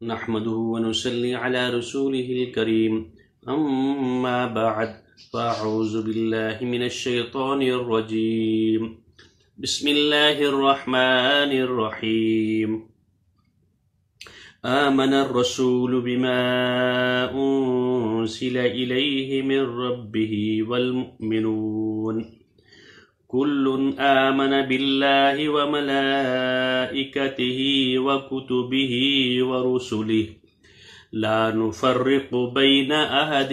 نحمده ونصلي على رسوله الكريم أما بعد فأعوذ بالله من الشيطان الرجيم بسم الله الرحمن الرحيم آمن الرسول بما أنزل إليه من ربه والمؤمنون كل آمن بالله وملائكته وكتبه ورسله لا نفرق بين أحد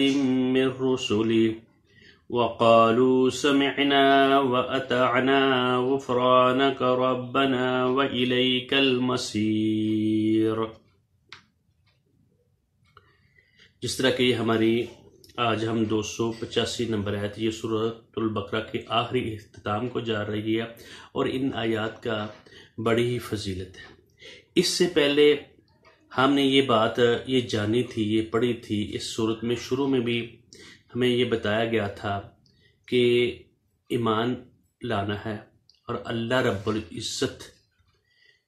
من رسله وقالوا سمعنا وأطعنا غفرانك ربنا وإليك المصير۔ جس طرح کہ ہماری آج ہم 285 نمبر آیت یہ سورۃ البقرہ کے آخری اختتام کو جا رہی ہے اور ان آیات کا بڑی ہی فضیلت ہے۔ اس سے پہلے ہم نے یہ بات یہ جانی تھی، یہ پڑھی تھی، اس سورت میں شروع میں بھی ہمیں یہ بتایا گیا تھا کہ ایمان لانا ہے اور اللہ رب العزت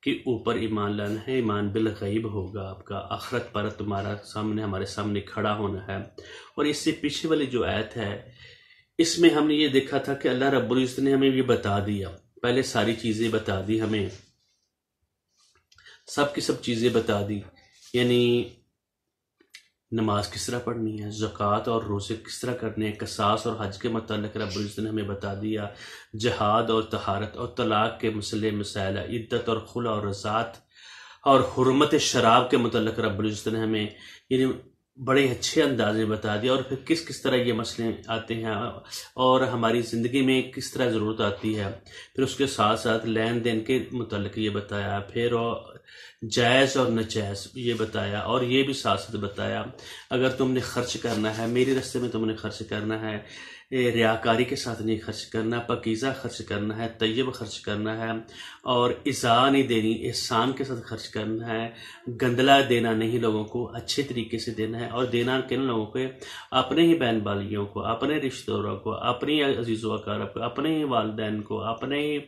کے اوپر ایمان لانا ہے۔ ایمان بالغیب ہوگا آپ کا، آخرت پر تمہارا سامنے ہمارے سامنے کھڑا ہونا ہے۔ اور اس سے پیچھے والی جو آیت ہے اس میں ہم نے یہ دیکھا تھا کہ اللہ رب العزت نے ہمیں یہ بتا دیا، پہلے ساری چیزیں بتا دی، ہمیں سب کی سب چیزیں بتا دی، یعنی نماز کس طرح پڑھنی ہے، زکوٰۃ اور روزے کس طرح کرنے ہیں، قصاص اور حج کے متعلق رب العزت نے ہمیں بتا دیا، جہاد اور طہارت اور طلاق کے مسئلے مسائل، عدت اور خلع اور رضاعت اور حرمت شراب کے متعلق رب العزت نے ہمیں یعنی بڑے اچھے انداز میں بتا دیا، اور پھر کس کس طرح یہ مسئلے آتے ہیں اور ہماری زندگی میں کس طرح ضرورت آتی ہے۔ پھر اس کے ساتھ ساتھ لین دین کے متعلق یہ بتایا، پھر جائز اور ناجائز یہ بتایا، اور یہ بھی ساتھ ساتھ بتایا اگر تم نے خرچ کرنا ہے، میرے راستے میں تم نے خرچ کرنا ہے، ریاکاری کے ساتھ نہیں خرچ کرنا، پاکیزہ خرچ کرنا ہے، طیب خرچ کرنا ہے، اور ایذا نہیں دینی، احسان کے ساتھ خرچ کرنا ہے، گندلا دینا نہیں، لوگوں کو اچھے طریقے سے دینا ہے، اور دینا کن لوگوں کو، اپنے ہی بہن بالیوں کو، اپنے رشتہ داروں کو، اپنی عزیز و اقارب کو، اپنے ہی والدین کو، اپنے ہی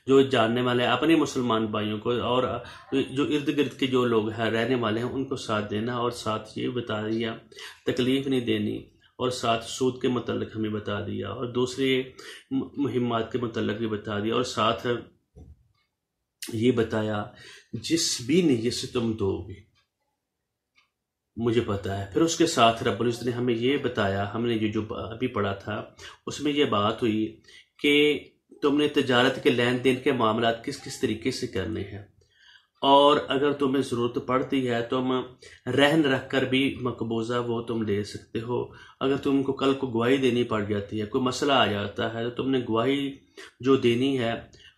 جو جاننے والے ہیں، اپنے مسلمان بھائیوں کو، اور جو ارد گرد کے جو لوگ ہیں رہنے والے ہیں ان کو ساتھ دینا، اور ساتھ یہ بتا دیا تکلیف نہیں دینی، اور ساتھ سود کے متعلق ہمیں بتا دیا، اور دوسرے مہمات کے متعلق بھی بتا دیا، اور ساتھ یہ بتایا جس بھی نیت سے تم دو گے مجھے پتا ہے۔ پھر اس کے ساتھ رب العزت نے ہمیں یہ بتایا، ہم نے جو ابھی پڑھا تھا اس میں یہ بات ہوئی کہ تم نے تجارت کے لین دین کے معاملات کس کس طریقے سے کرنے ہیں، اور اگر تمہیں ضرورت پڑتی ہے تم رہن رکھ کر بھی مقبوضہ وہ تم دے سکتے ہو، اگر تم کو کل کو گواہی دینی پڑ جاتی ہے، کوئی مسئلہ آ جاتا ہے تو تم نے گواہی جو دینی ہے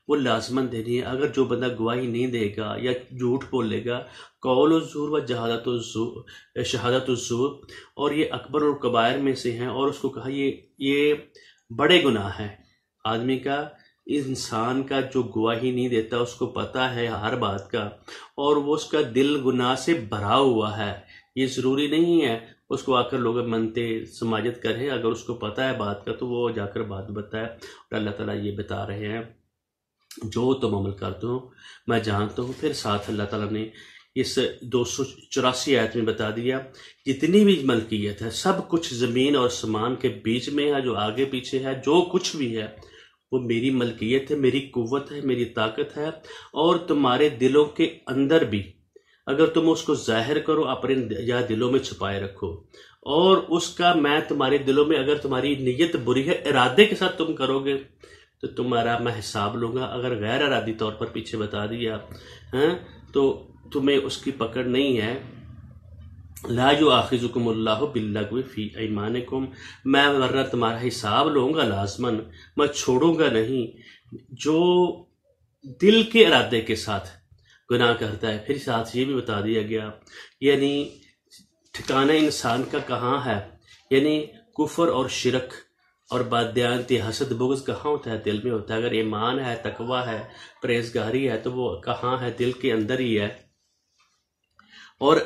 وہ لازماً دینی ہے۔ اگر جو بندہ گواہی نہیں دے گا یا جھوٹ بولے گا، قول الزور و شہادت الزور، اور یہ اکبر اور کبائر میں سے ہیں، اور اس کو کہا یہ بڑے گناہ ہیں۔ آدمی کا، انسان کا جو گواہی نہیں دیتا اس کو پتہ ہے ہر بات کا، اور وہ اس کا دل گناہ سے بھرا ہوا ہے، یہ ضروری نہیں ہے اس کو آ کر لوگ منتے سماجت کریں، اگر اس کو پتہ ہے بات کا تو وہ جا کر بات بتائے۔ اور اللہ تعالیٰ یہ بتا رہے ہیں جو تم عمل کرتے ہو میں جانتا ہوں۔ پھر ساتھ اللہ تعالیٰ نے اس 284 آیت میں بتا دیا جتنی بھی ملکیت ہے سب کچھ زمین اور آسمان کے بیچ میں ہے، جو آگے پیچھے ہے، جو کچھ بھی ہے وہ میری ملکیت ہے، میری قوت ہے، میری طاقت ہے، اور تمہارے دلوں کے اندر بھی اگر تم اس کو ظاہر کرو اپنے یا دلوں میں چھپائے رکھو، اور اس کا میں تمہارے دلوں میں اگر تمہاری نیت بری ہے ارادے کے ساتھ تم کرو گے تو تمہارا میں حساب لوں گا، اگر غیر ارادی طور پر پیچھے بتا دیا تو تمہیں اس کی پکڑ نہیں ہے۔ لا یؤاخذکم اللہ باللغو فی ایمانکم، میں ورنہ تمہارا حساب لوں گا لازماً، میں چھوڑوں گا نہیں جو دل کے ارادے کے ساتھ گناہ کرتا ہے۔ پھر ساتھ یہ بھی بتا دیا گیا یعنی ٹھکانہ انسان کا کہاں ہے، یعنی کفر اور شرک اور بددیانتی، حسد بغض کہاں ہوتا ہے؟ دل میں ہوتا ہے۔ اگر ایمان ہے، تقوی ہے، پرہیزگاری ہے تو وہ کہاں ہے؟ دل کے اندر ہی ہے۔ اور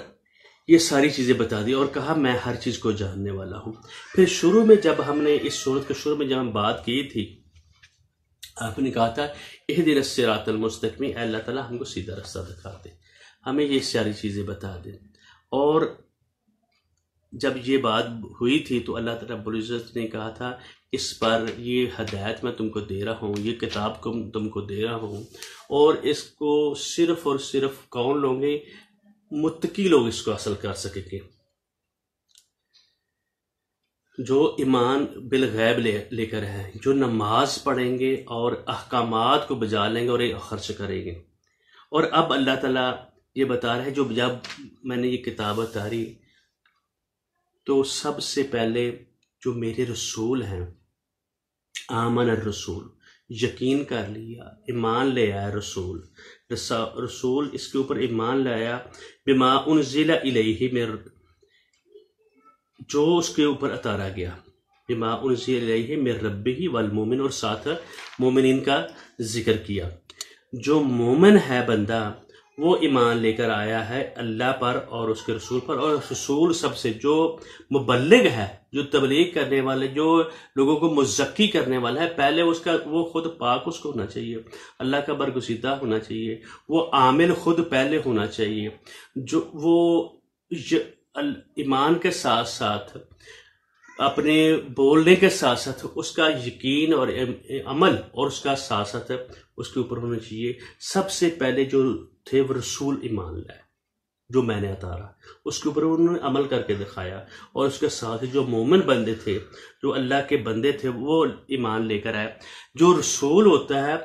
یہ ساری چیزیں بتا دی اور کہا میں ہر چیز کو جاننے والا ہوں۔ پھر شروع میں جب ہم نے اس سورت کے شروع میں جب ہم بات کی تھی، آپ نے کہا تھا اہدنا الصراط المستقیم، اے اللہ تعالیٰ ہم کو سیدھا راستہ دکھا دے، ہمیں یہ ساری چیزیں بتا دیں۔ اور جب یہ بات ہوئی تھی تو اللہ تعالیٰ رب العزت نے کہا تھا اس پر یہ ہدایت میں تم کو دے رہا ہوں، یہ کتاب کو تم کو دے رہا ہوں، اور اس کو صرف اور صرف کون لوگ گے؟ متقی لوگ اس کو حاصل کر سکیں گے، جو ایمان بالغیب لے کر ہیں، جو نماز پڑھیں گے اور احکامات کو بجا لیں گے اور خرچ کریں گے۔ اور اب اللہ تعالیٰ یہ بتا رہا ہے جو جب میں نے یہ کتاب اتاری تو سب سے پہلے جو میرے رسول ہیں، آمن الرسول، یقین کر لیا، ایمان لے آیا رسول اس کے اوپر ایمان لایا، بما انزل الیہ جو اس کے اوپر اتارا گیا، بما انزل الیہ من ربہ والمومن، اور ساتھ مومنین کا ذکر کیا۔ جو مومن ہے بندہ وہ ایمان لے کر آیا ہے اللہ پر اور اس کے رسول پر، اور رسول سب سے جو مبلغ ہے، جو تبلیغ کرنے والے، جو لوگوں کو مزکی کرنے والا ہے، پہلے وہ خود پاک اس کو ہونا چاہیے، اللہ کا برگزیدہ ہونا چاہیے، وہ عامل خود پہلے ہونا چاہیے، جو وہ ایمان کے ساتھ ساتھ اپنے بولنے کے ساتھ ساتھ اس کا یقین اور عمل اور اس کا ساتھ ساتھ اس کے اوپر ہونا چاہیے۔ سب سے پہلے جو تھے وہ رسول ایمان لائے، جو میں نے اتارا اس کے اوپر انہوں نے عمل کر کے دکھایا، اور اس کے ساتھ جو مومن بندے تھے، جو اللہ کے بندے تھے، وہ ایمان لے کر آئے۔ جو رسول ہوتا ہے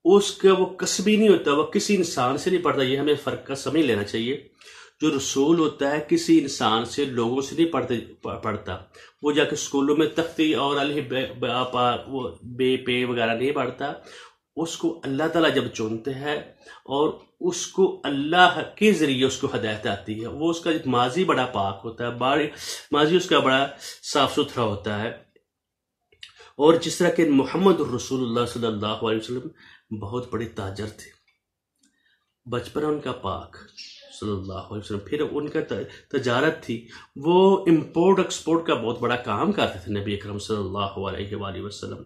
اس کا وہ کسبی نہیں ہوتا، وہ کسی انسان سے نہیں پڑھتا، یہ ہمیں فرق کا سمجھ لینا چاہیے۔ جو رسول ہوتا ہے کسی انسان سے، لوگوں سے نہیں پڑھتا، وہ جا کے اسکولوں میں تختی اور وہ بے پے وغیرہ نہیں پڑھتا، اس کو اللہ تعالیٰ جب چنتے ہیں اور اس کو اللہ کے ذریعے اس کو ہدایت آتی ہے، وہ اس کا ماضی بڑا پاک ہوتا ہے، ماضی اس کا بڑا صاف ستھرا ہوتا ہے۔ اور جس طرح کہ محمد الرسول اللہ صلی اللہ علیہ وسلم بہت بڑے تاجر تھے، بچپن ان کا پاک صلی اللہ علیہ وسلم، پھر ان کا تجارت تھی، وہ امپورٹ ایکسپورٹ کا بہت بڑا کام کرتے تھے نبی اکرم صلی اللہ علیہ وآلہ وسلم۔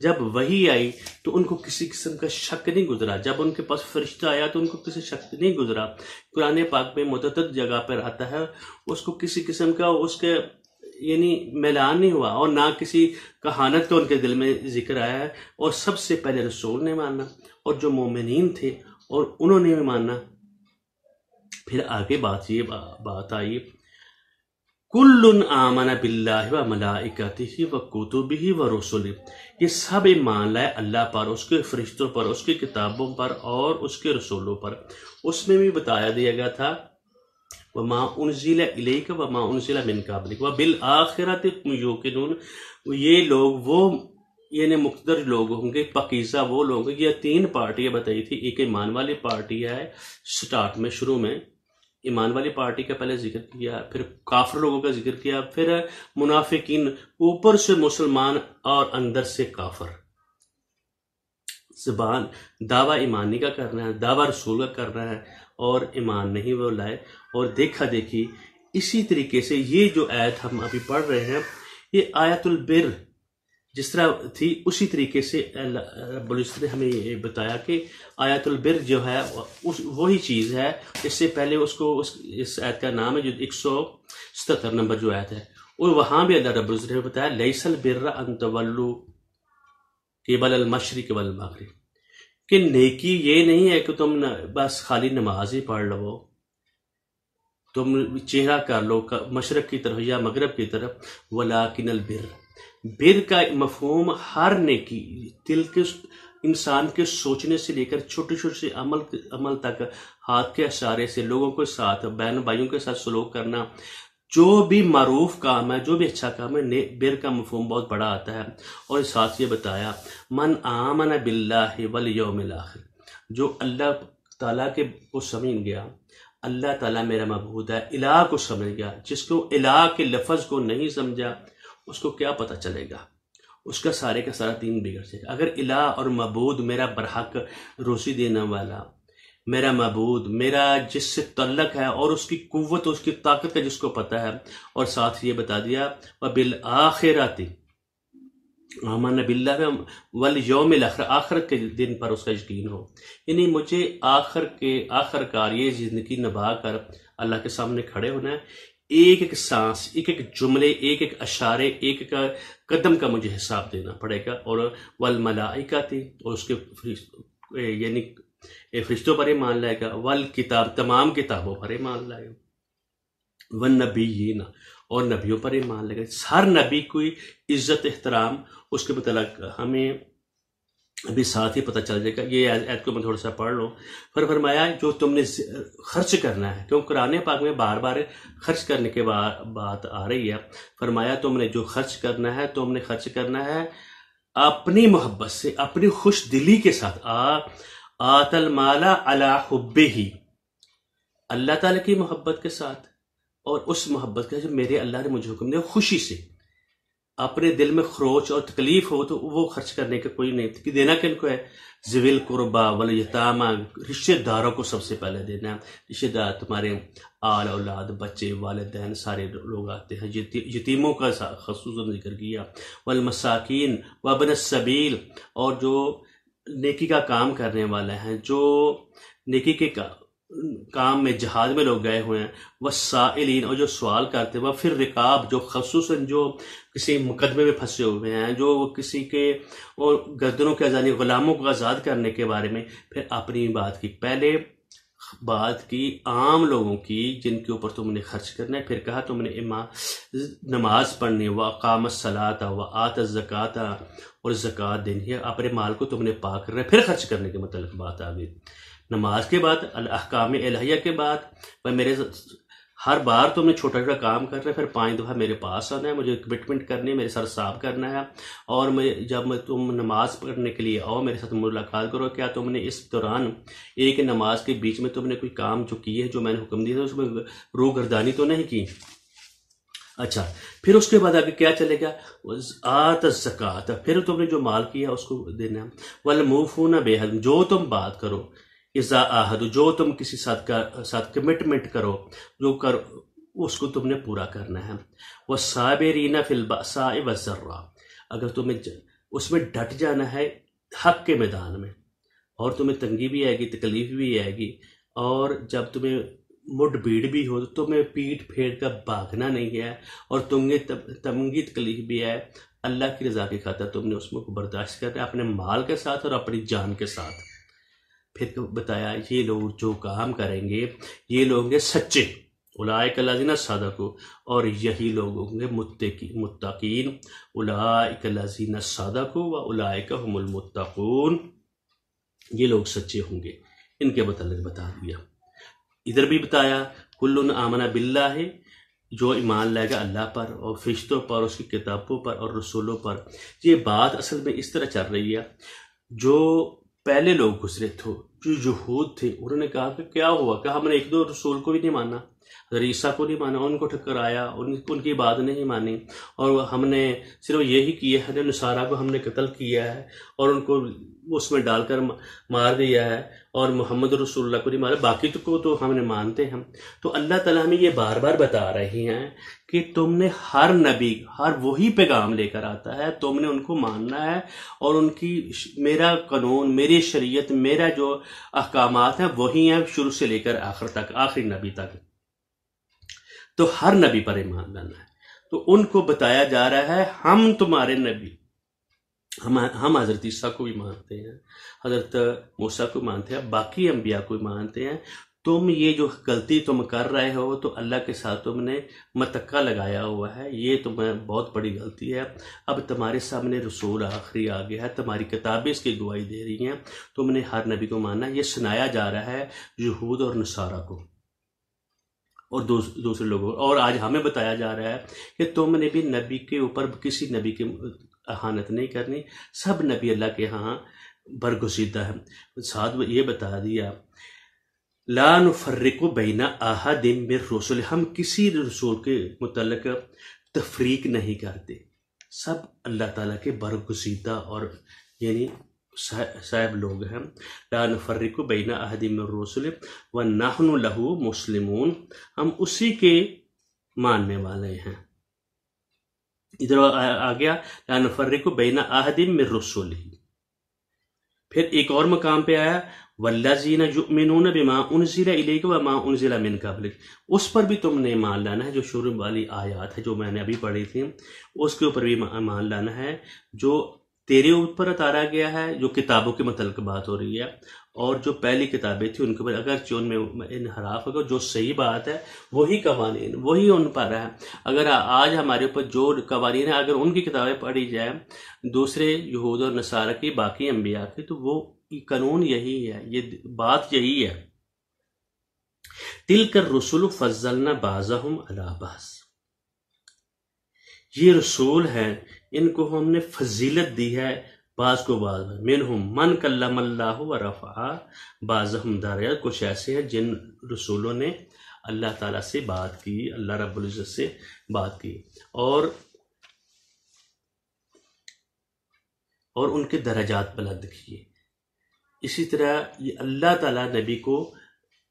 جب وحی آئی تو ان کو کسی قسم کا شک نہیں گزرا، جب ان کے پاس فرشتہ آیا تو ان کو کسی شک نہیں گزرا۔ قرآن پاک میں متعدد جگہ پر آتا ہے، اس کو کسی قسم کا اس کے میلان نہیں ہوا، اور نہ کسی کہانت کا ان کے دل میں ذکر آیا ہے، اور سب سے پہلے رسول نے ماننا، اور جو مومنین تھے اور انہوں نے بھی ماننا۔ پھر آگے بات آئی، کل آمن باللہ و ملائکتہ و کتبہ و رسلہ، یہ سب ایمان لائے اللہ پر، اس کے فرشتوں پر، اس کی کتابوں پر اور اس کے رسولوں پر۔ اس میں بھی بتایا دیا گیا تھا وما انزل الیک وما انزل من قبلک وبالآخرۃ هم یوقنون، یہ لوگ وہ مقتدر لوگ ہوں گے، پاکیزہ وہ لوگ، یہ تین پارٹیاں بتائی تھی۔ ایک ایمان والی پارٹی ہے، سٹارٹ میں شروع میں ایمان والی پارٹی کا پہلے ذکر کیا، پھر کافر لوگوں کا ذکر کیا، پھر منافقین، اوپر سے مسلمان اور اندر سے کافر۔ زبان دعویٰ ایمانی کا کرنا ہے، دعویٰ رسول کا کرنا ہے، اور ایمان نہیں وہ لائے، اور دیکھا دیکھی۔ اسی طریقے سے یہ جو آیت ہم ابھی پڑھ رہے ہیں، یہ آیت البر جس طرح تھی اسی طریقے سے رب العزت نے ہمیں یہ بتایا کہ آیت البر جو ہے وہی چیز ہے۔ اس سے پہلے اس آیت کا نام ہے جو 177 نمبر جو آیت ہے، اور وہاں بھی اللہ رب العزت نے بتایا لیس البر ان تولوا قبل المشرق والمغرب، کہ نیکی یہ نہیں ہے کہ تم بس خالی نماز ہی پڑھ لو، تم چہرہ کر لو مشرق کی طرف یا مغرب کی طرف، ولیکن البر، بر کا مفہوم ہر نیکی، دل کے انسان کے سوچنے سے لے کر چھوٹے چھوٹے سے عمل تک، ہاتھ کے اشارے سے لوگوں کے ساتھ، بہن بھائیوں کے ساتھ سلوک کرنا، جو بھی معروف کام ہے، جو بھی اچھا کام ہے، بر کا مفہوم بہت بڑا آتا ہے۔ اور ساتھ یہ بتایا من آمن باللہ والیوم الاخر، جو اللہ تعالیٰ کے کو سمجھ گیا، اللہ تعالیٰ میرا معبود ہے، الہ کو سمجھ گیا، جس کو الہ کے لفظ کو نہیں سمجھا اس کو کیا پتہ چلے گا، اس کا سارے کا سارا دین بگڑ جائے گا۔ اگر الہ اور معبود میرا برحق روزی دینے والا، میرا معبود، میرا جس سے تعلق ہے اور اس کی قوت، اس کی طاقت کا جس کو پتہ ہے، اور ساتھ یہ بتا دیا وبالآخرۃ آمن باللہ والیوم الاخر، آخرت کے دن پر اس کا یقین ہو، یعنی مجھے آخر کار یہ زندگی نبھا کر اللہ کے سامنے کھڑے ہونا ہے، ایک ایک سانس، ایک ایک جملے، ایک ایک اشارے، ایک ایک قدم کا مجھے حساب دینا پڑے گا. اور والملائکہ تھی، اور اس کے یعنی فرشتوں پر ایمان لائے گا، والکتاب تمام کتابوں پر ایمان لائے گا، والنبیین اور نبیوں پر ایمان لائے گا. ہر نبی کوئی عزت احترام اس کے متعلق ہمیں ابھی ساتھ ہی پتہ چل جائے گا. یہ آیت کو میں تھوڑا سا پڑھ لوں. پھر فرمایا جو تم نے خرچ کرنا ہے، کیوں قرآن پاک میں بار بار خرچ کرنے کے بات آ رہی ہے. فرمایا تم نے جو خرچ کرنا ہے، تم نے خرچ کرنا ہے اپنی محبت سے، اپنی خوش دلی کے ساتھ. آت المال علی حبہ، اللہ تعالیٰ کی محبت کے ساتھ، اور اس محبت کے جو میرے اللہ نے مجھے حکم دیا خوشی سے. اپنے دل میں خروچ اور تکلیف ہو تو وہ خرچ کرنے کا کوئی نہیں. کہ دینا کن کو ہے؟ ذوی القربیٰ والیتامیٰ، رشتہ داروں کو سب سے پہلے دینا ہے. رشتہ دار تمہارے آل اولاد، بچے، والدین، سارے لوگ آتے ہیں. یتیموں کا خصوصاً ذکر کیا. والمساکین وابن السبیل، اور جو نیکی کا کام کرنے والے ہیں، جو نیکی کے کام میں جہاد میں لوگ گئے ہوئے ہیں. والسائلین، اور جو سوال کرتے ہیں. وفی الرقاب، جو خصوصاً جو کسی مقدمے میں پھنسے ہوئے ہیں، جو کسی کے اور گردنوں کے آزادی، غلاموں کو آزاد کرنے کے بارے میں. پھر اپنی بات کی، پہلے بات کی عام لوگوں کی جن کے اوپر تم نے خرچ کرنا ہے. پھر کہا تم نے نماز پڑھنی، وَأَقَامَ الصَّلَاةَ وَآتَ الزَّكَاةَ، اور زکوٰۃ دینی ہے. اپنے مال کو تم نے پاک کرنا ہے. پھر خرچ کرنے کے متعلق بات آ گئی. نماز کے بعد، الاحکام الہیہ کے بعد، میرے ہر بار تم نے چھوٹا چھوٹا کام کرنا ہے. پھر 5 دفعہ میرے پاس آنا ہے، مجھے کمٹمنٹ کرنی ہے، میرے سر صاف کرنا ہے. اور جب تم نماز پڑھنے کے لیے آؤ، میرے ساتھ ملاقات کرو. کیا تم نے اس دوران ایک نماز کے بیچ میں تم نے کوئی کام جو کی ہے، جو میں نے حکم دیا تھا، اس میں روح گردانی تو نہیں کی؟ اچھا، پھر اس کے بعد آگے کیا چلے گا؟ آت الزکوٰۃ، پھر تم نے جو مال کیا اس کو دینا ہے. والموفون بعہدہم، جو تم بات کرو، اذا عاہدوا، جو تم کسی ساتھ کمٹمنٹ کرو، جو اس کو تم نے پورا کرنا ہے. والصابرین فی البأساء والضراء، اگر تمہیں اس میں ڈٹ جانا ہے حق کے میدان میں، اور تمہیں تنگی بھی آئے گی، تکلیف بھی آئے گی، اور جب تمہیں مڈ بھیڑ بھی ہو تو تمہیں پیٹ پھیر کر بھاگنا نہیں ہے، اور تنگی تکلیف بھی ہے، اللہ کی رضا کی خاطر تم نے اس میں کو برداشت کرنا ہے، اپنے مال کے ساتھ اور اپنی جان کے ساتھ. پھر بتایا یہ لوگ جو کام کریں گے، یہ لوگ ہوں گے سچے، اولئک الذین صدقوا، اور یہی لوگ ہوں گے متقین. اولئک الذین صدقوا واولئک هم المتقون، یہ لوگ سچے ہوں گے. ان کے متعلق بتا دیا. ادھر بھی بتایا کل آمن باللہ، جو ایمان لائے گا اللہ پر اور فرشتوں پر، اس کی کتابوں پر اور رسولوں پر. یہ بات اصل میں اس طرح چل رہی ہے. جو پہلے لوگ گزرے تھے، جو یہود تھے، انہوں نے کہا کہ کیا ہوا کہ ہم نے 1-2 رسول کو بھی نہیں مانا، عیسیٰ کو نہیں مانا، ان کو ٹھکرایا، ان کی بات نہیں مانی، اور ہم نے صرف یہی کیا ہے، نصارہ کو ہم نے قتل کیا ہے اور ان کو اس میں ڈال کر مار دیا ہے، اور محمد رسول اللہ کو نہیں مارا، باقی کو تو ہم نے مانتے ہیں. تو اللہ تعالیٰ ہمیں یہ بار بار بتا رہی ہیں کہ تم نے ہر نبی، ہر وہی پیغام لے کر آتا ہے، تم نے ان کو ماننا ہے، اور ان کی میرا قانون، میری شریعت، میرا جو احکامات ہیں وہی ہیں شروع سے لے کر آخر تک، آخری نبی تک. تو ہر نبی پر ایمان لانا ہے. تو ان کو بتایا جا رہا ہے ہم تمہارے نبی، ہم حضرت عیسیٰ کو بھی مانتے ہیں، حضرت موسیٰ کو مانتے ہیں، باقی انبیاء کو مانتے ہیں. تم یہ جو غلطی تم کر رہے ہو تو اللہ کے ساتھ تم نے متکا لگایا ہوا ہے، یہ تمہیں بہت بڑی غلطی ہے. اب تمہارے سامنے رسول آخری آ گیا ہے، تمہاری کتابیں اس کی گواہی دے رہی ہیں، تم نے ہر نبی کو ماننا. یہ سنایا جا رہا ہے یہود اور نصارہ کو اور دوسرے لوگوں. اور آج ہمیں بتایا جا رہا ہے کہ تم نے بھی نبی کے اوپر کسی نبی کی اہانت نہیں کرنی، سب نبی اللہ کے ہاں برگزیدہ ہیں. ساتھ یہ بتا دیا لا نفرق بین احد من رسل، ہم کسی رسول کے متعلق تفریق نہیں کرتے، سب اللہ تعالیٰ کے برگزیدہ اور یعنی صاحب لوگ ہیں. لا نفرق بین احد من الرسل ونحن له مسلمون، ہم اسی کے ماننے والے ہیں. ادھر آ گیا لا نفرق بین احد من رسل. پھر ایک اور مقام پہ آیا والذین یؤمنون بما انزل الیک وما انزل من قبلک، اس پر بھی تم نے ایمان لانا ہے، جو شروع والی آیات ہے جو میں نے ابھی پڑھی تھی اس کے اوپر بھی ایمان لانا ہے، جو تیرے اوپر اتارا گیا ہے، جو کتابوں کے متعلق بات ہو رہی ہے، اور جو پہلی کتابیں تھیں ان کے اوپر اگرچہ ان میں انحراف ہوگا، جو صحیح بات ہے وہی قوانین وہی ان پر ہے۔ اگر آج ہمارے اوپر جو قوانین ہیں اگر ان کی کتابیں پڑھی جائیں دوسرے یہود اور نصارہ کی باقی انبیاء کی، تو وہ قانون یہی ہے، یہ بات یہی ہے۔ تلک الرسل فضلنا بعضهم علی بعض، یہ رسول ہیں ان کو ہم نے فضیلت دی ہے بعض کو بعض، منہم من کلم اللہ ورفع بعضهم درجات، کچھ ایسے ہیں جن رسولوں نے اللہ تعالیٰ سے بات کی، اللہ رب العزت سے بات کی، اور ان کے درجات بلند کیے۔ اسی طرح یہ اللہ تعالیٰ نبی کو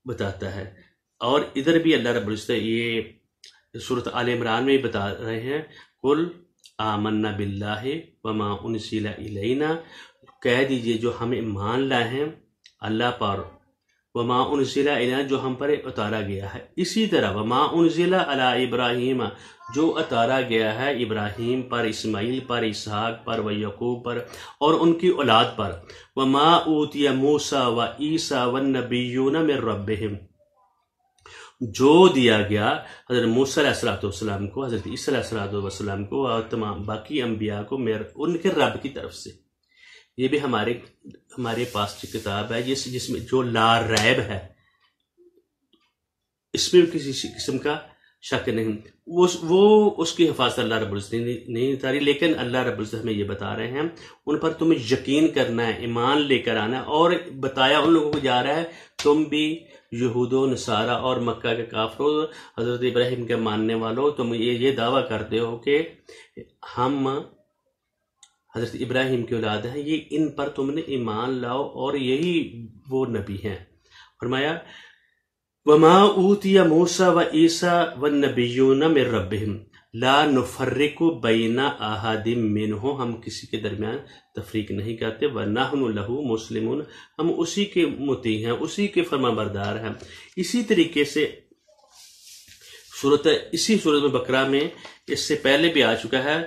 بتاتا ہے، اور ادھر بھی اللہ رب العزت یہ سورۃ آل عمران میں بتا رہے ہیں، قل آمنا باللہ وما انزل الینا، کہہ دیجئے جو ہم ایمان لائے ہیں اللہ پر، وما انزل الینا جو ہم پر اتارا گیا ہے، اسی طرح وما انزل علی ابراہیم جو اتارا گیا ہے ابراہیم پر، اسماعیل پر، اسحاق پر، و یعقوب پر، اور ان کی اولاد پر، وما اوتی موسیٰ و عیسیٰ والنبیون من ربہم، جو دیا گیا حضرت موسیٰ علیہ السلام کو، حضرت عیسیٰ علیہ السلام کو، اور تمام باقی انبیاء کو ان کے رب کی طرف سے۔ یہ بھی ہمارے پاس کی کتاب ہے جس میں جو لا ریب ہے، اس میں کسی قسم کا شک نہیں، وہ اس کی حفاظت اللہ رب العزت نے نہیں اتاری، لیکن اللہ رب العزت ہمیں یہ بتا رہے ہیں ان پر تمہیں یقین کرنا ہے، ایمان لے کر آنا ہے، اور بتایا ان لوگوں کو جا رہا ہے تم بھی یہود و نصارہ اور مکہ کے کافروں، حضرت ابراہیم کے ماننے والوں، تم یہ دعویٰ کرتے ہو کہ ہم حضرت ابراہیم کی اولاد ہیں، یہ ان پر تم نے ایمان لاؤ، اور یہی وہ نبی ہیں۔ فرمایا وما اوتی موسیٰ و عیسیٰ والنبیون من ربہم لا نفرق بین احد منہم، ہم کسی کے درمیان تفریق نہیں کرتے، ونحن لہ مسلمون، ہم اسی کے مطیع ہیں، اسی کے فرما بردار ہیں۔ اسی طریقے سے اسی صورت بقرہ میں اس سے پہلے بھی آ چکا ہے،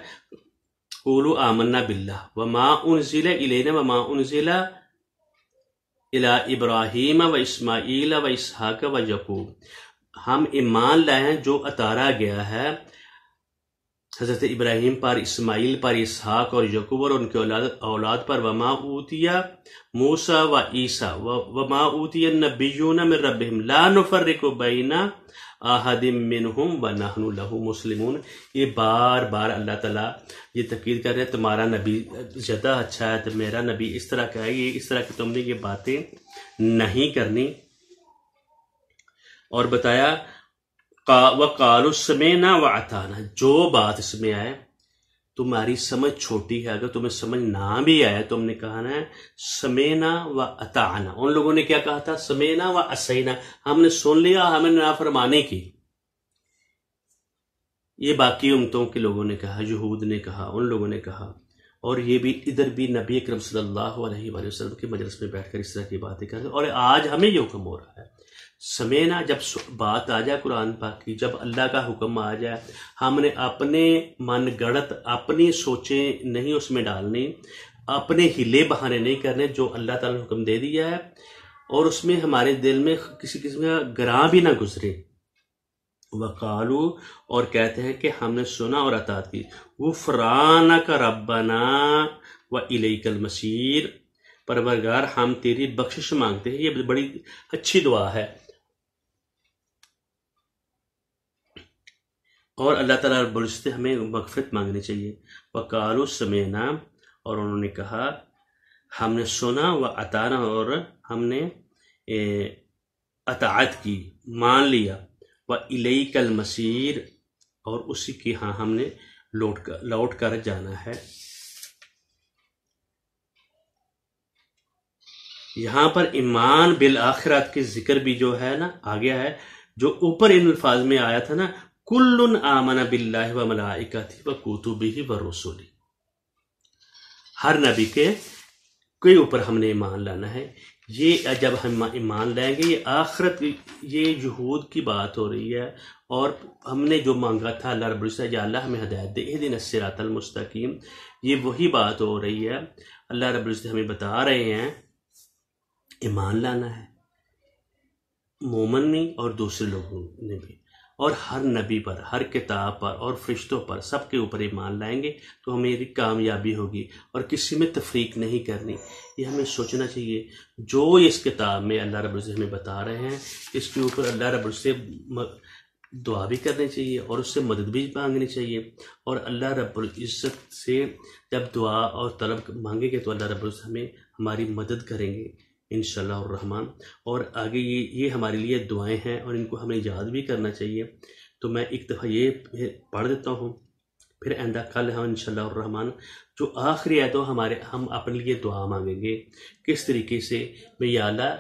قولوا آمنا باللہ وما انزل الینا وما انزل الی ابراہیم و اسماعیل و اسحاق و یعقوب، ہم ایمان لائے ہیں جو اتارا گیا ہے حضرت ابراہیم پر، اسماعیل پر، اسحاق اور یعقوب اور ان کے اولاد پر، وما اوتی موسیٰ و عیسیٰ وما اوتی النبیون من ربہم لا نفرق بین احد منہم ونحن لہ مسلمون۔ یہ بار بار اللہ تعالیٰ یہ تاکید کر رہے ہیں تمہارا نبی زیادہ اچھا ہے، تو میرا نبی اس طرح کا ہے، یہ اس طرح کی تم نے یہ باتیں نہیں کرنی، اور بتایا وَقَالُوا سَمِعْنَا وَأَطَعْنَا، جو بات اس میں آئے تمہاری سمجھ چھوٹی ہے، اگر تمہیں سمجھ نہ بھی آئے تم نے کہنا ہے سَمِعْنَا وَأَطَعْنَا۔ ان لوگوں نے کیا کہا تھا؟ سَمِعْنَا وَعَصَيْنَا، ہم نے سن لیا، ہم نے نافرمانی کی۔ یہ باقی امتوں کے لوگوں نے کہا، یہود نے کہا، ان لوگوں نے کہا، اور یہ بھی ادھر بھی نبی اکرم صلی اللہ علیہ وآلہ وسلم کے مجلس میں بیٹھ کر اس طرح کی باتیں کر رہے ہیں، اور آج ہمیں یہ حکم ہو رہا ہے سمینا، جب بات آ جائے قرآن پاک کی، جب اللہ کا حکم آ جائے، ہم نے اپنے من گڑت اپنی سوچیں نہیں اس میں ڈالنی، اپنے ہلے بہانے نہیں کرنے، جو اللہ تعالیٰ نے حکم دے دیا ہے، اور اس میں ہمارے دل میں کسی قسم کا گراں بھی نہ گزرے۔ وقالو، اور کہتے ہیں کہ ہم نے سنا اور اطاعت کی، غفرانک ربنا والیک المصیر، پروردگار ہم تیری بخشش مانگتے ہیں۔ یہ بڑی اچھی دعا ہے، اور اللہ تعالیٰ رب العزت سے ہمیں مغفرت مانگنی چاہیے۔ وقالو سمینا، اور انہوں نے کہا ہم نے سنا، و اطاعنا، اور ہم نے اطاعت کی، مان لیا، وَإِلَيْكَ الْمَصِيرُ، اور اسی کی ہاں ہم نے لوٹ کر جانا ہے۔ یہاں پر ایمان بالآخرت کے ذکر بھی جو ہے نا آ گیا ہے، جو اوپر ان الفاظ میں آیا تھا نا، کُلٌ آمَنَ بِاللَّهِ وَمَلَائِكَتِهِ وَكُتُبِهِ وَرُسُلِهِ، ہر نبی کے کے اوپر ہم نے ایمان لانا ہے۔ یہ جب ہم ایمان لائیں گے، یہ آخرت، یہ یہود کی بات ہو رہی ہے، اور ہم نے جو مانگا تھا اللہ رب العزت یا اللہ ہمیں ہدایت دے، اہدنا الصراط المستقیم، یہ وہی بات ہو رہی ہے۔ اللہ رب العزت ہمیں بتا رہے ہیں ایمان لانا ہے، مومن میں اور دوسرے لوگوں نے بھی، اور ہر نبی پر، ہر کتاب پر اور فرشتوں پر، سب کے اوپر ایمان لائیں گے تو ہمیری کامیابی ہوگی، اور کسی میں تفریق نہیں کرنی۔ یہ ہمیں سوچنا چاہیے، جو اس کتاب میں اللہ رب العزت ہمیں بتا رہے ہیں، اس کے اوپر اللہ رب العزت سے دعا بھی کرنی چاہیے اور اس سے مدد بھی مانگنی چاہیے، اور اللہ رب العزت سے جب دعا اور طلب مانگیں گے تو اللہ رب العزت ہمیں ہماری مدد کریں گے انشاءاللہ الرحمن۔ اور آگے یہ ہمارے لیے دعائیں ہیں اور ان کو ہمیں یاد بھی کرنا چاہیے۔ تو میں ایک دفعہ یہ پڑھ دیتا ہوں، پھر آئندہ کل ہم انشاءاللہ الرحمن جو آخری ہے تو ہم اپنے لیے دعا مانگیں گے کس طریقے سے، میں یا اللہ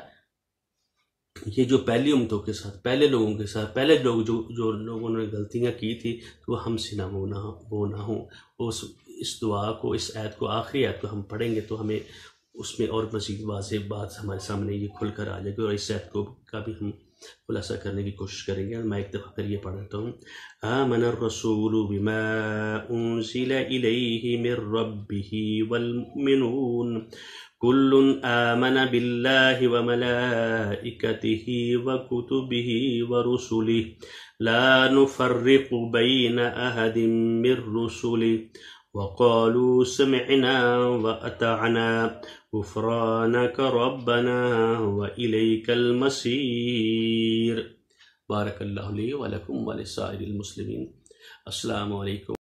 یہ جو پہلی امتوں کے ساتھ، پہلے لوگوں کے ساتھ، پہلے لوگ جو لوگوں نے غلطیاں کی تھی تو وہ ہم سے وہ نہ ہوں۔ اس دعا کو، اس آیت کو، آخری آیت کو ہم پڑھیں گے تو ہمیں اس میں اور مزید واضح بات ہمارے سامنے یہ کھل کر آ جائے گی، اور اس آیت کو کا بھی ہم خلاصہ کرنے کی کوشش کریں گے۔ اور میں ایک دفعہ پھر یہ پڑھ دیتا ہوں، آمن الرسول بما انزل الیہ من ربہ والمؤمنون كل آمن بالله وملائكته وكتبه ورسله لا نفرق بين أحد من رسله وقالوا سمعنا وأطعنا غفرانك ربنا وإليك المصير۔ بارك الله لي ولكم ولسائر المسلمين۔ السلام علیکم۔